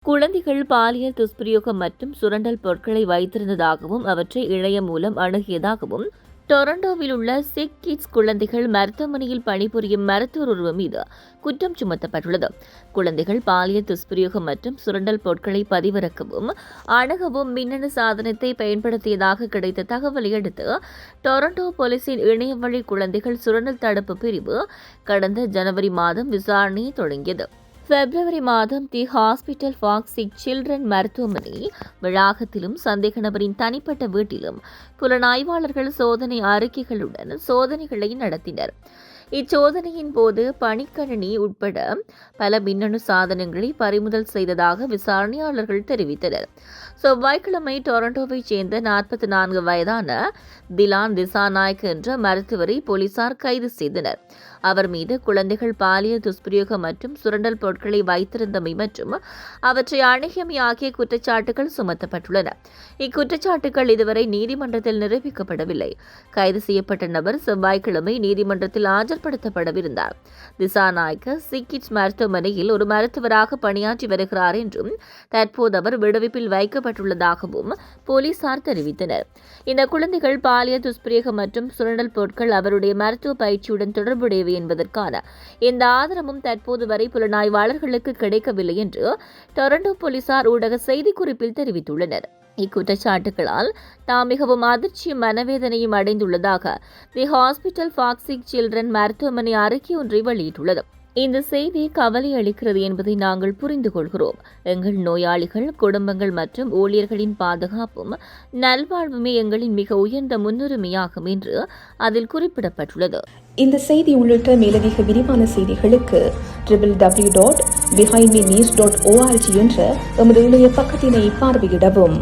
குழந்தைகள் பாலியல் துஷ்பிரயோகம் மற்றும் சுரண்டல் பொருட்களை வைத்திருந்ததாகவும் அவற்றை இணையம் மூலம் அணுகியதாகவும் டொரண்டோவில் உள்ள சிக் கிட்ஸ் குழந்தைகள் மருத்துவமனையில் பணிபுரியும் மருத்துவர் ஒருவர் மீது குற்றம் சுமத்தப்பட்டுள்ளது. குழந்தைகள் பாலியல் துஷ்பிரயோகம் மற்றும் சுரண்டல் பொருட்களை பதிவிறக்கவும் அணுகவும் மின்னணு சாதனத்தை பயன்படுத்தியதாக கிடைத்த தகவலை அடுத்து டொரண்டோ போலீசின் இணையவழி குழந்தைகள் சுரண்டல் தடுப்பு பிரிவு கடந்த ஜனவரி மாதம் விசாரணையை தொடங்கியது. பிப்ரவரி மாதம் the hospital for sick children மருத்துவமனை வளாகத்திலும் சந்தேக நபரின் தனிப்பட்ட வீட்டிலும் புலனாய்வாளர்கள் சோதனை அறிக்கைகளுடன் சோதனைகளை நடத்தினர். இச்சோதனையின் போது பணிக்கணினி உட்பட பல மின்னணு சாதனங்களை பறிமுதல் செய்ததாக விசாரணையாளர்கள் தெரிவித்தனர். செவ்வாய்க்கிழமை டொரண்டோவைச் சேர்ந்த 44 வயதான திலான் திசாநாயக் என்ற மருத்துவரை போலீசார் கைது செய்தனர். அவர் மீது குழந்தைகள் பாலியல் துஷ்பிரயோகம் மற்றும் சுரண்டல் பொருட்களை வைத்திருந்தமை மற்றும் அவற்றை அணுகியமை ஆகிய குற்றச்சாட்டுகள் சுமத்தப்பட்டுள்ளன. இக்குற்றச்சாட்டுகள் இதுவரை நீதிமன்றத்தில் நிரூபிக்கப்படவில்லை. கைது செய்யப்பட்ட நபர் செவ்வாய்க்கிழமை நீதிமன்றத்தில் ஆஜர்படுத்தப்படவிருந்தார். திசாநாயக்க சிக்கிட்ஸ் மருத்துவமனையில் ஒரு மருத்துவராக பணியாற்றி வருகிறார் என்றும் தற்போது அவர் விடுவிப்பில் வைக்கப்பட்டுள்ளதாகவும் போலீசார் தெரிவித்தனர். இந்த குழந்தைகள் பாலியல் துஷ்பிரயோகம் மற்றும் சுரண்டல் பொருட்கள் அவருடைய மருத்துவ பயிற்சியுடன் தொடர்புடையவை என்பதற்கான எந்த ஆதாரமும் தற்போது வரை புலனாய்வாளர்களுக்கு கிடைக்கவில்லை என்று டொரண்டோ போலீசார் ஊடக செய்திக்குறிப்பில் தெரிவித்துள்ளனர். இக்குற்றச்சாட்டுகளால் தாம் மிகவும் அதிர்ச்சியும் மனவேதனையும் அடைந்துள்ளதாக the hospital for sick children மருத்துவமனை அறிக்கை ஒன்றை வெளியிட்டுள்ளது. இந்த செய்தி கவலை அளிக்கிறது என்பதை நாங்கள் புரிந்து கொள்கிறோம். எங்கள் நோயாளிகள், குடும்பங்கள் மற்றும் ஊழியர்களின் பாதுகாப்பும் நல்வாழ்வுமே எங்களின் மிக உயர்ந்த முன்னுரிமையாகும் என்று அதில் குறிப்பிடப்பட்டுள்ளது. இந்த செய்தி உள்ளிட்ட மேலதிக விரிவான செய்திகளுக்கு www.behindmenews.org என்ற எமது இணைய பக்கத்தினை பார்வையிடவும்.